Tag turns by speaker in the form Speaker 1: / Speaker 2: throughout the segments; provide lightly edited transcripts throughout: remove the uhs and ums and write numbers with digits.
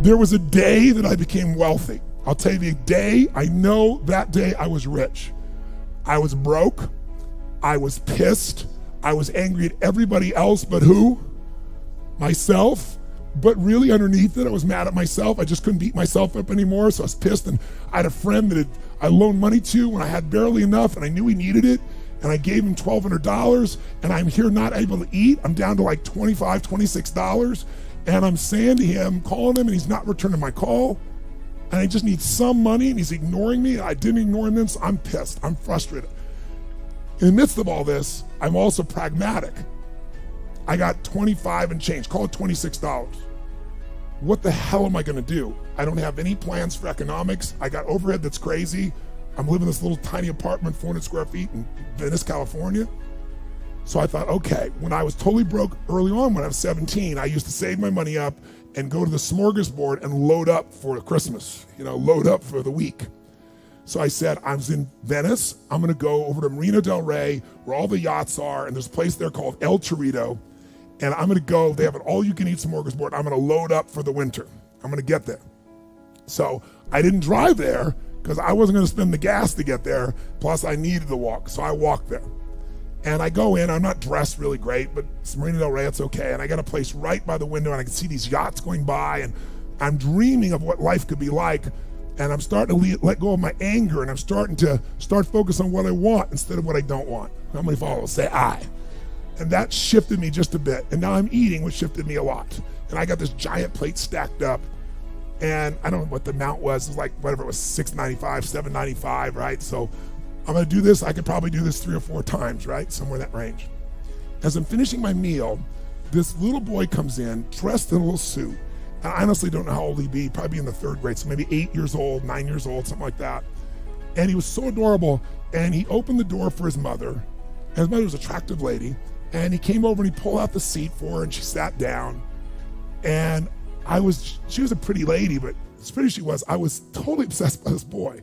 Speaker 1: There was a day that I became wealthy. I'll tell you the day, I know that day I was rich. I was broke, I was pissed, I was angry at everybody else but who? Myself. But really underneath it, I was mad at myself. I just couldn't beat myself up anymore, so I was pissed. And I had a friend that I loaned money to when I had barely enough, and I knew he needed it, and I gave him $1,200, and I'm here not able to eat. I'm down to like $25, $26, and I'm saying to him, calling him, and he's not returning my call, and I just need some money, and he's ignoring me. I didn't ignore him, so I'm pissed. I'm frustrated. In the midst of all this, I'm also pragmatic. I got 25 and change, call it $26. What the hell am I gonna do? I don't have any plans for economics. I got overhead that's crazy. I'm living in this little tiny apartment, 400 square feet in Venice, California. So I thought, okay, when I was totally broke early on, when I was 17, I used to save my money up and go to the smorgasbord and load up for Christmas, load up for the week. So I said, I was in Venice. I'm gonna go over to Marina del Rey, where all the yachts are, and there's a place there called El Torito. And I'm gonna go, they have an all-you-can-eat smorgasbord. I'm gonna load up for the winter. I'm gonna get there. So I didn't drive there because I wasn't gonna spend the gas to get there, plus I needed to walk, so I walked there. And I go in, I'm not dressed really great, but it's Marina del Rey, it's okay. And I got a place right by the window, and I can see these yachts going by, and I'm dreaming of what life could be like, and I'm starting to let go of my anger, and I'm starting to focus on what I want instead of what I don't want. How many followers? Say I. And that shifted me just a bit. And now I'm eating, which shifted me a lot. And I got this giant plate stacked up. And I don't know what the amount was. It was like, whatever it was, $6.95, $7.95, right? So I'm gonna do this. I could probably do this 3 or 4 times, right? Somewhere in that range. As I'm finishing my meal, this little boy comes in, dressed in a little suit. And I honestly don't know how old he'd be, probably in the 3rd grade, so maybe 8 years old, 9 years old, something like that. And he was so adorable. And he opened the door for his mother. And his mother was an attractive lady. And he came over and he pulled out the seat for her, and she sat down. And she was a pretty lady, but as pretty as she was, I was totally obsessed by this boy.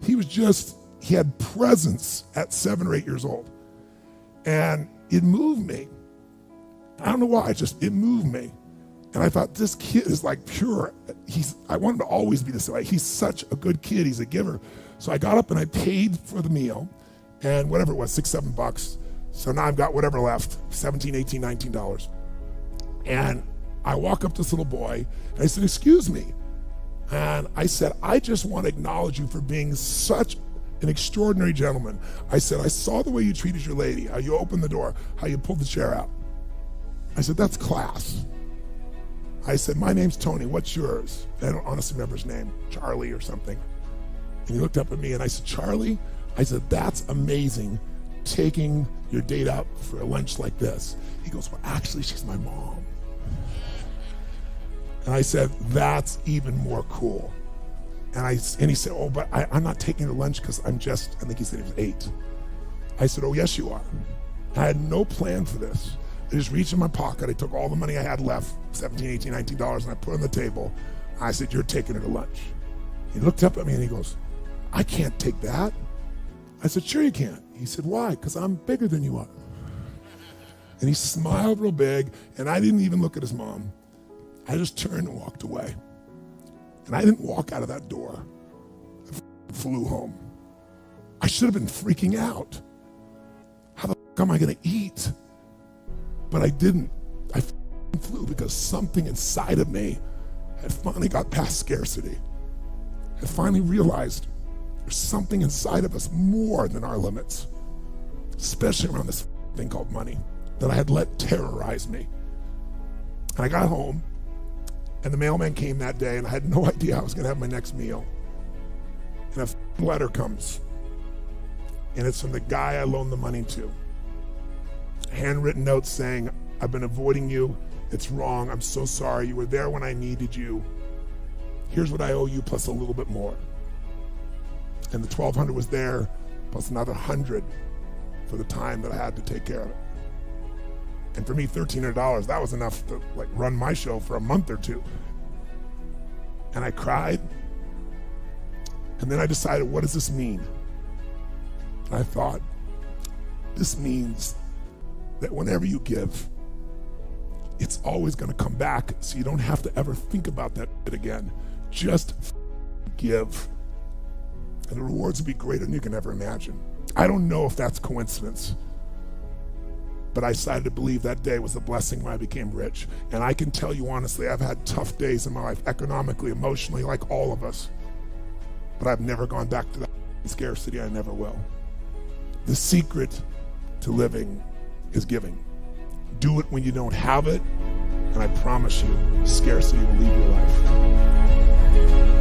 Speaker 1: He had presence at 7 or 8 years old. And it moved me. I don't know why, it moved me. And I thought, this kid is like pure. I want him to always be this way. He's such a good kid, he's a giver. So I got up and I paid for the meal, and whatever it was, $6, $7. So now I've got whatever left, $17, $18, $19. And I walk up to this little boy, and I said, excuse me. And I said, I just want to acknowledge you for being such an extraordinary gentleman. I said, I saw the way you treated your lady, how you opened the door, how you pulled the chair out. I said, that's class. I said, my name's Tony, what's yours? I don't honestly remember his name, Charlie or something. And he looked up at me and I said, Charlie? I said, that's amazing, taking your date out for a lunch like this. He goes, well, actually, she's my mom. And I said, that's even more cool. And he said, oh, but I'm not taking her lunch because I think he said he was 8. I said, oh, yes, you are. I had no plan for this. I just reached in my pocket. I took all the money I had left, $17, $18, $19, and I put it on the table. I said, you're taking her to lunch. He looked up at me and he goes, I can't take that. I said, sure you can. He said, why? Because I'm bigger than you are. And he smiled real big, and I didn't even look at his mom. I just turned and walked away. And I didn't walk out of that door. I flew home. I should have been freaking out. How the fuck am I gonna eat? But I didn't. I flew because something inside of me had finally got past scarcity. I finally realized there's something inside of us more than our limits, especially around this thing called money that I had let terrorize me. And I got home, and the mailman came that day, and I had no idea how I was gonna have my next meal. And a letter comes, and it's from the guy I loaned the money to. A handwritten note saying, I've been avoiding you, it's wrong, I'm so sorry, you were there when I needed you. Here's what I owe you plus a little bit more. And the $1,200 was there, plus another $100 for the time that I had to take care of it. And for me, $1,300, that was enough to run my show for a month or 2. And I cried. And then I decided, what does this mean? And I thought, this means that whenever you give, it's always going to come back, so you don't have to ever think about that again. Just give. And the rewards will be greater than you can ever imagine. I don't know if that's coincidence, but I decided to believe that day was a blessing when I became rich. And I can tell you honestly, I've had tough days in my life, economically, emotionally, like all of us. But I've never gone back to that scarcity. I never will. The secret to living is giving. Do it when you don't have it, and I promise you, scarcity will leave your life.